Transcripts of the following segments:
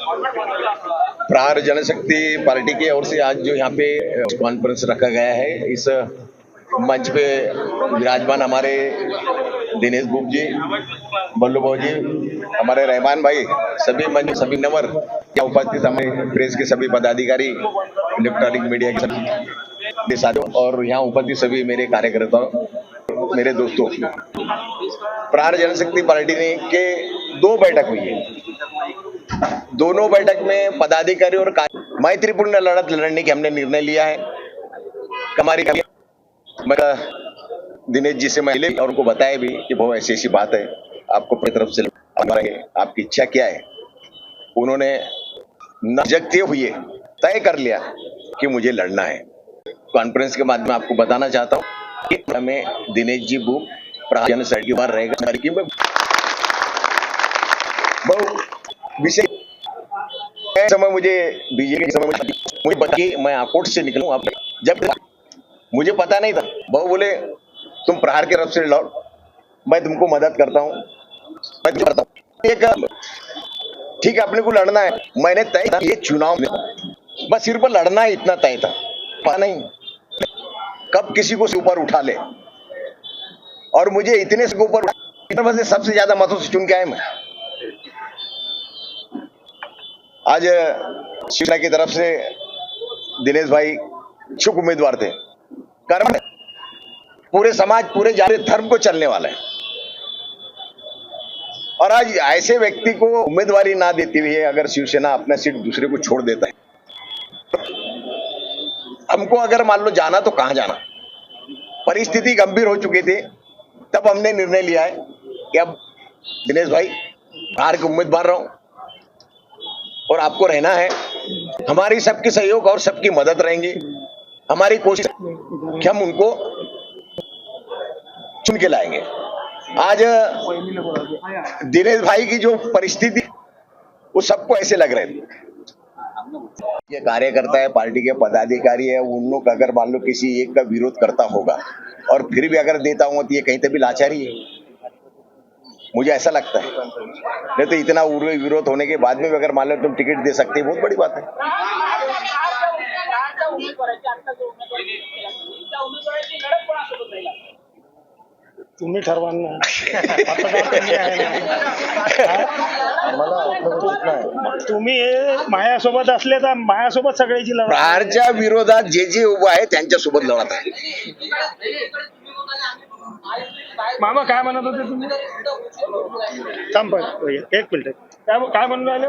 प्रहार जनशक्ति party की or से आज जो यहाँ पे कॉन्फ्रेंस रखा गया है, इस मंच पे विराजमान हमारे दिनेश बुब जी, बल्लू भाऊ जी, हमारे रहमान भाई, सभी मंच, सभी नंबर यहाँ उपस्थित हमारे प्रेस के सभी पदाधिकारी, इलेक्ट्रॉनिक मीडिया के सभी साथियों और यहाँ उपस्थित सभी मेरे कार्यकर्ताओं, मेरे दोस्तों। प्रहार जनशक्ति पार्टी ने के 2 बैठक हुई है। दोनों बैठक में पदाधिकारी और मैत्रीपूर्ण लड़त लड़ने की हमने निर्णय लिया है। हमारी दिनेश जी से मैं मिले और उनको बताया भी कि बहुत ऐसी ऐसी बात है, आपको अपनी तरफ से आपकी इच्छा क्या है। उन्होंने न जगते हुए तय कर लिया कि मुझे लड़ना है। कॉन्फ्रेंस के माध्यम में आपको बताना चाहता हूँ कि हमें दिनेश जी बुब प्रहार जनशक्ति बार रहेगा कि मैं बहुत विषय समय मुझे बीजेपी समय मुझे बता मैं आकोट से निकलूं। आप जब मुझे पता नहीं था, बहु बोले तुम प्रहार के तरफ से लड़ो, मैं तुमको मदद करता हूँ, मैं करता हूँ। एक ठीक है, अपने को लड़ना है, मैंने तय किया ये चुनाव में बस सिर्फ लड़ना है, इतना तय था। पता नहीं कब किसी को ऊपर उठा ले, और मुझे इतने से ऊपर से सबसे ज्यादा मतों से चुन के आए मैं। आज शिवसेना की तरफ से दिनेश भाई इच्छुक उम्मीदवार थे। कर्म पूरे समाज, पूरे जाति धर्म को चलने वाला है, और आज ऐसे व्यक्ति को उम्मीदवारी ना देती हुई अगर शिवसेना अपना सीट दूसरे को छोड़ देता है, हमको अगर मान लो जाना तो कहां जाना। परिस्थिति गंभीर हो चुकी थी, तब हमने निर्णय लिया है कि अब दिनेश भाई प्रहार के उम्मीदवार रहो और आपको रहना है। हमारी सबकी सहयोग और सबकी मदद रहेंगी। हमारी कोशिश कि हम उनको चुन के लाएंगे। आज दिनेश भाई की जो परिस्थिति, वो सबको ऐसे लग रहे थे ये कार्यकर्ता है, पार्टी के पदाधिकारी है, उन लोग अगर मान लो किसी एक का विरोध करता होगा और फिर भी अगर देता हूं तो ये कहीं तभी लाचारी है। मुझे ऐसा लगता है, नहीं तो इतना विरोध होने के बाद में भी अगर मान लो तुम टिकट दे सकते हैं, बहुत बड़ी बात है। तुम्ही ठरवा ना, तुम्ही माझ्यासोबत असले तर माझ्यासोबत सगळ्याची लढत। प्रहारच्या विरोधात जे जे उभं आहे त्यांच्यासोबत लढत आहे। मामा काय म्हणत होते तुम्ही? थांब एक मिनिट, काय म्हणून राहिले?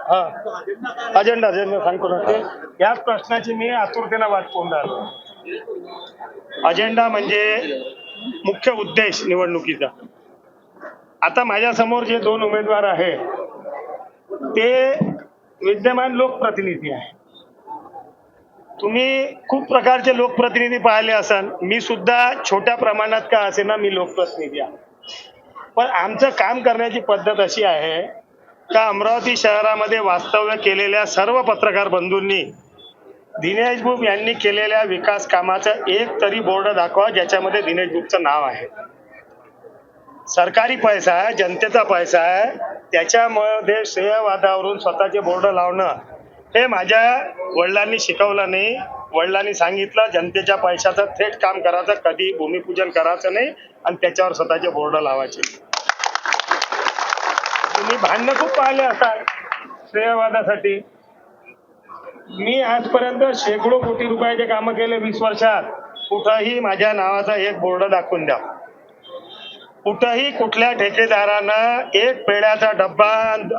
हा, अजेंडा सांगतो ना, ते याच प्रश्नाची मी आतुरतेने वाट पाहून राहिलो। अजेंडा म्हणजे मुख्य उद्देश निवडणुकीचा। आता माझ्या समोर जे 2 उमेदवार आहे ते विद्यमान लोकप्रतिनिधी आहे। तुम्ही खूप प्रकारचे लोकप्रतिनिधी पाहिले असाल, मी सुद्धा छोट्या प्रमाणात का असेना मी लोकप्रतिनिधी आहे, पण आमचं काम करण्याची पद्धत अशी आहे का अमरावती शहरामध्ये वास्तव्य केलेल्या सर्व पत्रकार बंधूंनी दिनेश बुब यांनी केलेल्या विकास कामाचा एक तरी बोर्ड दाखवा ज्याच्यामध्ये दिनेश बुबचं नाव आहे। सरकारी पैसा आहे, जनतेचा पैसा आहे, त्याच्यामध्ये श्रेयवादावरून स्वतःचे बोर्ड लावणं हे माझ्या वडिलांनी शिकवलं नाही। वडिलांनी सांगितलं जनतेच्या पैशाचं थेट काम करायचं, कधी भूमिपूजन करायचं नाही आणि त्याच्यावर स्वतःचे बोर्ड लावायचे। तुम्ही भांडणं खूप पाहिले असाल श्रेयवादासाठी। मी आजपर्यंत शेकडो कोटी रुपयाचे कामं केले 20 वर्षात। कुठंही माझ्या नावाचा एक बोर्ड दाखवून द्या, कुठंही कुठल्या ठेकेदारानं एक पेढ्याचा डब्बा,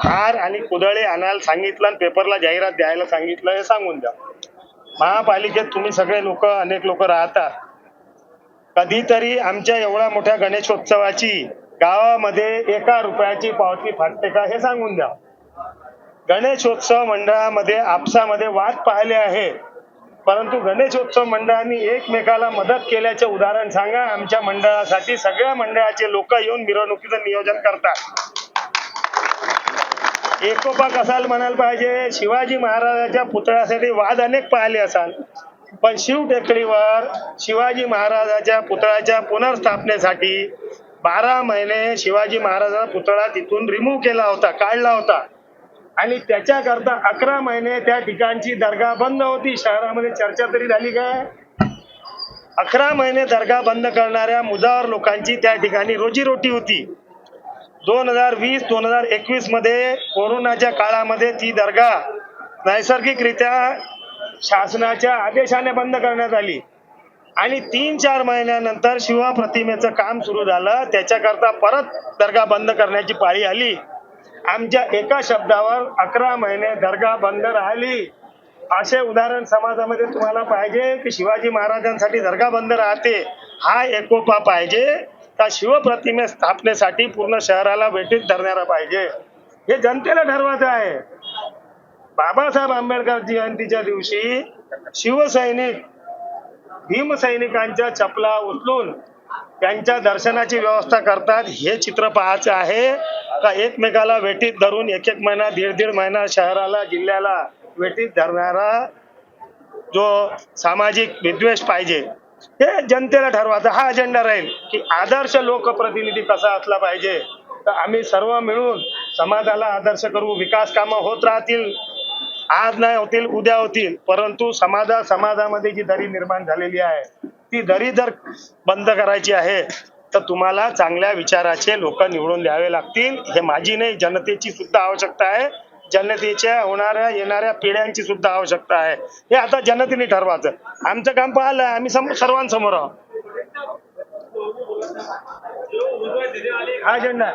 हार आणि कुदळे आणायला सांगितलं आणि पेपरला जाहिरात द्यायला सांगितलं हे सांगून द्या। महापालिकेत तुम्ही सगळे लोक, अनेक लोक राहतात, कधीतरी आमच्या एवढ्या मोठ्या गणेशोत्सवाची गावामध्ये 1 रुपयाची पावती फाटते का हे सांगून द्या। गणेशोत्सव मंडळामध्ये आपसामध्ये वाद पाहिले आहे, परंतु गणेशोत्सव मंडळांनी एकमेकाला मदत केल्याचे उदाहरण सांगा। आमच्या मंडळासाठी सगळ्या मंडळाचे लोक येऊन मिरवणुकीचं नियोजन करतात। एकोपा कसाल म्हणायला पाहिजे। शिवाजी महाराजांच्या पुतळ्यासाठी वाद अनेक पाहिले असाल, पण शिव टेकडीवर शिवाजी महाराजांच्या पुतळ्याच्या पुनर्स्थापनेसाठी 12 महिने शिवाजी महाराजांचा पुतळा तिथून रिमूव्ह केला होता, काढला होता आणि त्याच्याकरता 11 महिने त्या ठिकाणची दर्गा बंद होती. शहरामध्ये चर्चा तरी झाली काय? 11 महिने दर्गा बंद करणाऱ्या मुजावर लोकांची त्या ठिकाणी रोजीरोटी होती. 2020-2021 मध्ये कोरोनाच्या काळामध्ये ती दर्गा नैसर्गिकरित्या शासनाच्या आदेशाने बंद करण्यात आली आणि 3-4 महिन्यानंतर शिवप्रतिमेचं काम सुरू झालं. त्याच्याकरता परत दर्गा बंद करण्याची पाळी आली. आमच्या एका शब्दावर 11 महिने दर्गा बंद राहिली. असे उदाहरण समाजामध्ये तुम्हाला पाहिजे की शिवाजी महाराजांसाठी दर्गा बंद राहते, हा एकोपा पाहिजे का शिवप्रतिमे स्थापनेसाठी पूर्ण शहराला वेठीत धरणारा पाहिजे, हे जनतेला ठरवायचं आहे. बाबासाहेब आंबेडकर जयंतीच्या दिवशी शिवसैनिक भीमसैनिकांच्या चपला उचलून त्यांच्या दर्शनाची व्यवस्था करतात. हे चित्र पाहायचं आहे का एकमेकाला वेठीत धरून एक महिना 1.5 महिना शहराला जिल्ह्याला वेठीत धरणारा जो सामाजिक विद्वेष पाहिजे, हे जनतेला ठरवायचं. हा अजेंडा राहील की आदर्श लोकप्रतिनिधी कसा असला पाहिजे. तर आम्ही सर्व मिळून समाजाला आदर्श करू. विकास कामं होत राहतील, आज नाही होतील उद्या होतील, परंतु समाजामध्ये जी दरी निर्माण झालेली आहे ती दरी जर बंद करायची आहे तर तुम्हाला चांगल्या विचाराचे लोक निवडून द्यावे लागतील. हे माझी नाही, जनतेची सुद्धा आवश्यकता आहे. जनतेच्या होणाऱ्या येणाऱ्या पिढ्यांची सुद्धा आवश्यकता आहे. हे आता जनतेने ठरवायचं. आमचं काम पाहिलं, आम्ही सर्वांसमोर आहोत. हा अजेंडा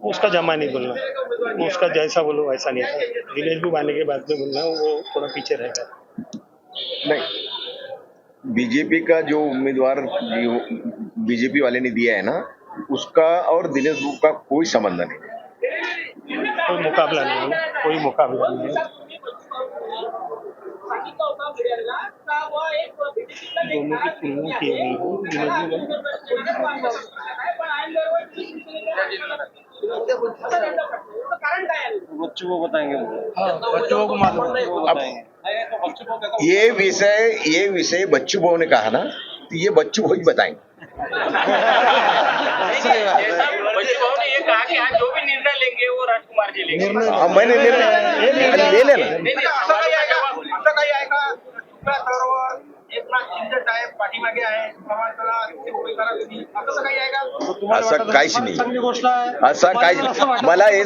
उसका जमा नहीं बोलना, उसका जैसा बोलो वैसा नहीं था. दिनेश भी आने के बाद में बोलना, वो थोड़ा पीछे रहेगा. नहीं, बीजेपी का जो उम्मीदवार बीजेपी वाले ने दिया है ना, उसका और दिनेश बुक का कोई संबंध नहीं. कोई मुकाबला नहीं है, कोई मुकाबला नहीं है. दोनों की तुलना की गई है. बच्चों को बताएंगे, बच्चों को मालूम बताएंगे. ये विषय बच्चू भाऊ ने कहा ना, तो ये बच्चू भाऊ ही बताएंगे. बच्चू भाऊ ने ये कहा कि आज जो भी निर्णय लेंगे वो राजकुमार जी लेंगे. मैंने निर्णय ले लेना. असं काहीच नाही, असं काहीच नाही. मला हे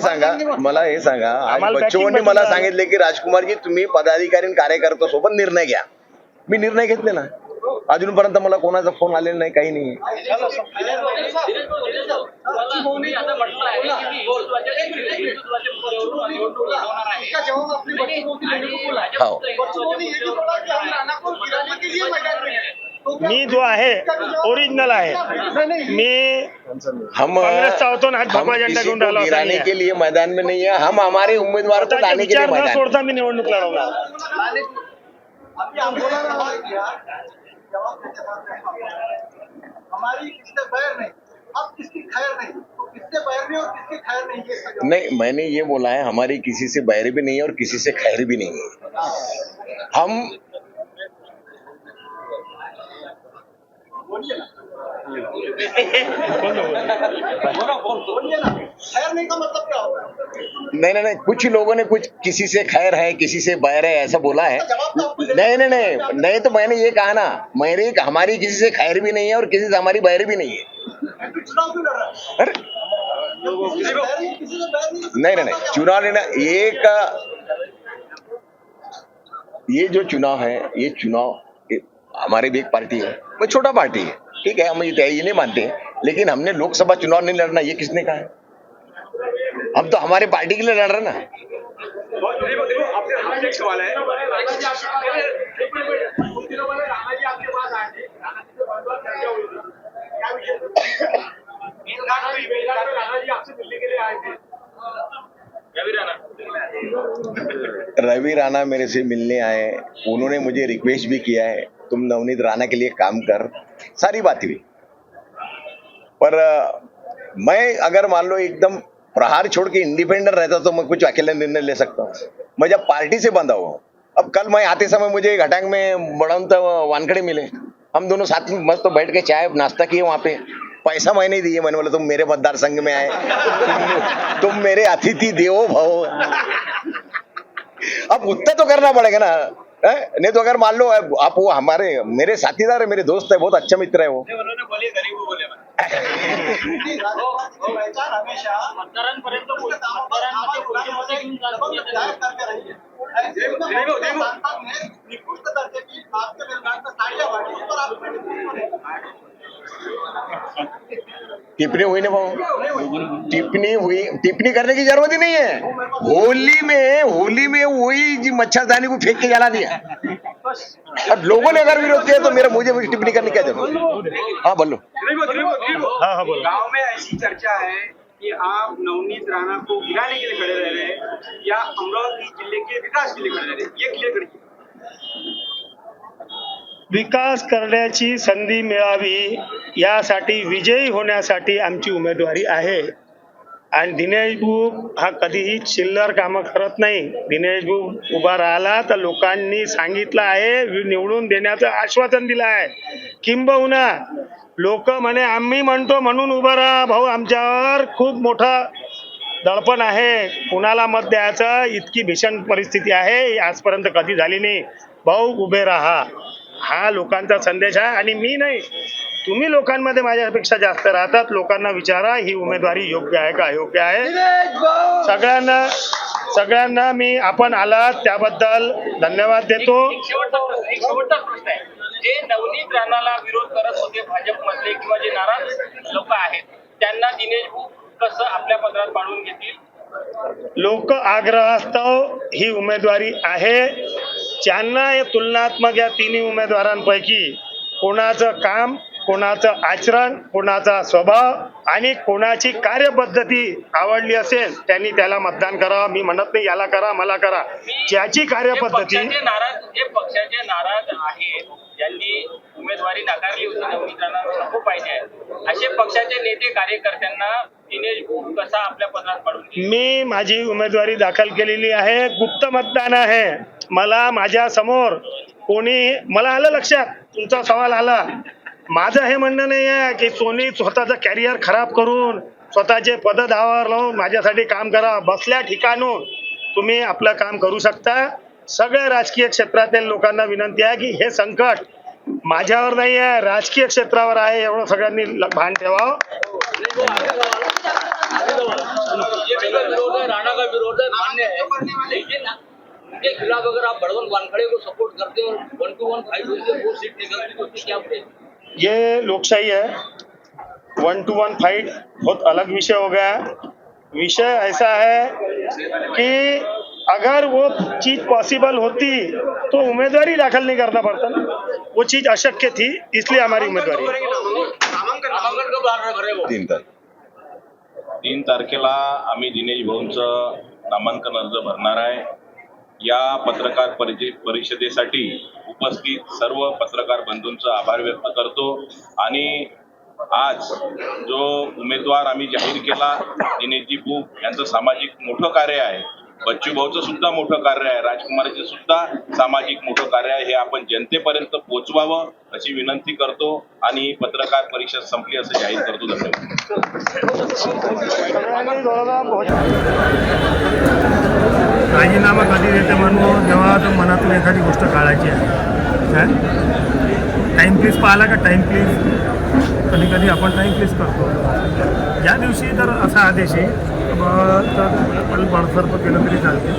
सांगा आज बच्चूंनी मला सांगितले की राजकुमारजी तुम्ही पदाधिकारी आणि कार्यकर्त्यांसोबत निर्णय घ्या. मी निर्णय घेतले ना, अजूनपर्यंत मला कोणाचा फोन आलेला नाही, काही नाही. मी जो आहे ओरिजिनल आहे. मी हम कांग्रेसचा होतो ना, हम किसी को गिराने के लिए मैदान में नहीं है, हम हमारे उम्मीदवार को लाने के लिए विचार न मैदान में. सोडता मी निवडणूक लढवणार. हमारी किससे बैर नहीं, अब किसकी खैर नहीं, तो किससे बैर नहीं और किसकी खैर नहीं ये नहीं, मैंने ये बोला है हमारी किसी से बैर भी नहीं है और किसी से खैर भी नहीं है. हम बोलिए ना, बोलिए ना, खैर नहीं का मतलब क्या होगा? नहीं, कुछ लोगों ने कुछ किसी से खैर है किसी से बैर है ऐसा बोला है. नहीं, तो मैंने ये कहा ना, मेरी हमारी किसी से खैर भी नहीं है और किसी से हमारी बैर भी नहीं है. फिर चुनाव क्यों लड़ रहा है? अरे किसी से बैर नहीं, नहीं, चुनाव लेना ये जो चुनाव है, ये चुनाव हमारी भी एक पार्टी है, वो छोटा पार्टी है, ठीक है, हम ये नहीं मानते हैं, लेकिन हमने लोकसभा चुनाव नहीं लड़ना, ये किसने कहा है? हम तो हमारे पार्टी के लिए लड़ रहे ना. आपसे सवाल है, रवि राणा मेरे से मिलने आए, उन्होंने मुझे रिक्वेस्ट भी किया है तुम नवनीत राणा के लिए काम कर, सारी बात हुई. पर मैं अगर मान लो एकदम प्रहार छोड़ के इंडिपेंडेंट रहता तो मैं कुछ अकेला निर्णय ले सकता हूँ. मैं जब पार्टी से बंधा हुआ हूँ, अब कल मैं आते समय मुझे घटांग में बड़वंत वानखड़े मिले, हम दोनों साथ में मस्त बैठ के चाय नाश्ता किए वहाँ पे। पैसा मैं नहीं दिए, मैंने बोला तुम मेरे मतदार संघ में आए, तुम मेरे अतिथि देवो भव। अब उतना तो करना पड़ेगा ना, नहीं तो अगर मान लो आप वो हमारे मेरे साथीदार है, मेरे दोस्त है, बहुत अच्छा मित्र है वो। उन्होंने बोले गरीब बोले पहचान हमेशा मतदारांपर्यंत मतदारांमध्ये कोणते मते घेऊन जाहीर करते रही है। सांसद ने निकृष्ट दर्जे की आपके निर्माण का साझा बांटी, उस पर आप टिप्पणी हुई ना भाऊ, टिप्पणी करने की जरूरत ही नहीं है। होली में वही जी मच्छरदानी को फेंक के जला दिया। अब लोगों ने अगर विरोध किया तो मुझे टिप्पणी करने की क्या जरूरत? हाँ बोलो। हाँ बोलो। गांव में ऐसी चर्चा है कि आप नवनीत राणा को गिराने के लिए खड़े रह रहे हैं या अमरावती जिले के विकास के लिए खड़े रह रहे हैं, ये क्लियर करिए। विकास करण्याची संधी मिळावी यासाठी, विजयी होण्यासाठी आमची उमेदवारी आहे। आणि दिनेश बुक हा कधीही चिल्लर कामं करत नाही। दिनेश बुक उभा राहिला तर लोकांनी सांगितलं आहे, निवडून देण्याचं आश्वासन दिलं आहे। किंबहुना लोक म्हणे आम्ही म्हणतो म्हणून उभा राहा। भाऊ, आमच्यावर खूप मोठा दडपण आहे, कुणाला मत द्यायचं इतकी भीषण परिस्थिती आहे, आजपर्यंत कधी झाली नाही। भाऊ उभे राहा, हा लोकांचा संदेश आहे। आणि मी नाही, तुम्ही लोकांमध्ये माझ्यापेक्षा जास्त राहतात, लोकांना विचारा ही उमेदवारी योग्य आहे का अयोग्य आहे। सगळ्यांना मी आपण आलात त्याबद्दल धन्यवाद देतो। एक शेवटचा प्रश्न आहे, जे नवनीत राणाला विरोध करत होते भाजपमधले किंवा जे नाराज लोक आहेत, त्यांना दिनेश बुक कसं आपल्या पदरात पाडून घेतील? लोक आग्रहास्तव ही उमेदवारी आहे। ज्यांना हे तुलनात्मक या तिन्ही उमेदवारांपैकी कोणाचं काम, कोणाचं आचरण, कोणाचा स्वभाव आणि कोणाची कार्यपद्धती आवडली असेल त्यांनी त्याला मतदान करावं। मी म्हणत नाही याला करा मला करा, ज्याची कार्यपद्धती। जे पक्षाचे नाराज आहेत, ज्यांनी उमेदवारी नाकारली होती, नवनीत राणा नको पाहिजे, असे पक्षाचे नेते कार्यकर्त्यांना दिनेश बुक कसा आपल्या पदरात पाडून घेईल? मी माझी उमेदवारी दाखल केलेली आहे, गुप्त मतदान आहे। मला माझ्या समोर कोणी, मला आलं लक्षात तुमचा सवाल आला, माझं हे म्हणणं नाही आहे की कोणी स्वतःचं कॅरियर खराब करून स्वतःचे पद दावावर लावून माझ्यासाठी काम करा। बसल्या ठिकाणून तुम्ही आपलं काम करू शकता। सगळ्या राजकीय क्षेत्रातील लोकांना विनंती आहे की हे संकट माझ्यावर नाही आहे, राजकीय क्षेत्रावर आहे, एवढं सगळ्यांनी भान ठेवावं। राणा का विरोध है, मान्य है, लेकिन उनके खिलाफ अगर आप बड़वन वानखड़े को सपोर्ट करते हो, 1-1 फाइट होती है, वो सीट निकलती है, उसकी क्या बोलेंगे? ये लोकशाही है, 1-1 फाइट बहुत अलग विषय हो गया। विषय ऐसा है कि अगर वो चीज पॉसिबल होती तो उम्मीदवारी दाखल नहीं करना पड़ता ना, वो चीज अशक्य थी, इसलिए हमारी उम्मीदवारी है। नामांकन कब भरणार आहे वो? 3 तारखेला आम्ही दिनेश भाऊंचं नामांकन अर्ज भरणार आहे। या पत्रकार परिषदेसाठी उपस्थित सर्व पत्रकार बंधूंचा आभार व्यक्त करतो। आणि आज जो उमेदवार आम्ही जाहीर केला, दिनेशजी बुक यांचं सामाजिक मोठं कार्य आहे, बच्चू भाऊचं सुद्धा मोठं कार्य आहे, राजकुमारचं सुद्धा सामाजिक मोठं कार्य आहे, हे आपण जनतेपर्यंत पोहोचवावं अशी विनंती करतो आणि ही पत्रकार परिषद संपली असं जाहीर करतो। राजीनामा कधी देते म्हणून जेव्हा मनातून एखादी गोष्ट काढायची आहे, टाईम प्लीज पाहिला का? टाईम प्लीज कधी कधी आपण टाईम प्लीज करतो। ज्या दिवशी जर असा आदेश आहे तर आपण बडसर्प केलं तरी चालते,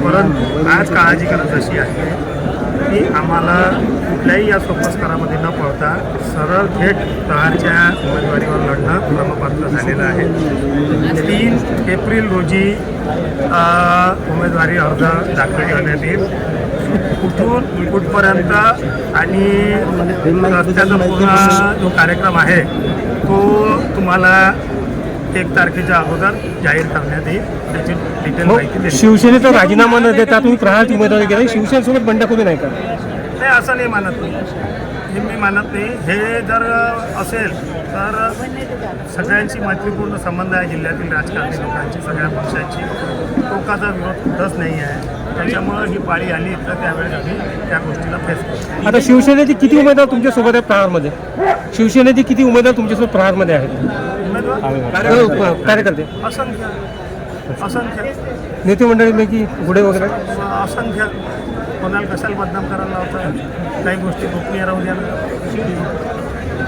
परंतु आज काळाची गरज अशी आहे की आम्हाला कुठल्याही या सोपस्कारामध्ये न पडता सरळ थेट प्रहारच्या उमेदवारीवर लढणं क्रमपात्र झालेलं आहे। 3 एप्रिल रोजी उमेदवारी अर्ज दाखल करण्यात येईल। कुठून कुठपर्यंत आणि रस्त्याचा पूर्ण जो कार्यक्रम आहे तो तुम्हाला 1 तारखेच्या अगोदर जाहीर करण्यात येईल, त्याची डिटेल माहिती देईल। शिवसेनेचा राजीनामा न देता तुम्ही प्रहारची उमेदवारी केली, शिवसेनेसोबत बंडखोरी नाही का? नाही, असं नाही मानत मी, हे मी मानत नाही। हे जर असेल तर सगळ्यांची मैत्रीपूर्ण संबंध आहे जिल्ह्यातील राजकारणी लोकांची, सगळ्या पक्षांची, टोकाचा विरोध कुठंच नाही आहे। त्याच्यामुळं ही पाळी आली तर त्यावेळेस आम्ही त्या गोष्टीला फेस करतो. आता शिवसेनेचे किती उमेदवार तुमच्यासोबत आहेत प्रहारमध्ये? शिवसेनेचे किती उमेदवार तुमच्यासोबत प्रहारमध्ये आहेत? उमेदवार कार्यकर्ते असंख्य नेते मंडळीपैकी गुढे वगैरे? असंख्य कोणाला कशाला बदनाम करायला लावतात, काही गोष्टी गोपनीय राहू द्या.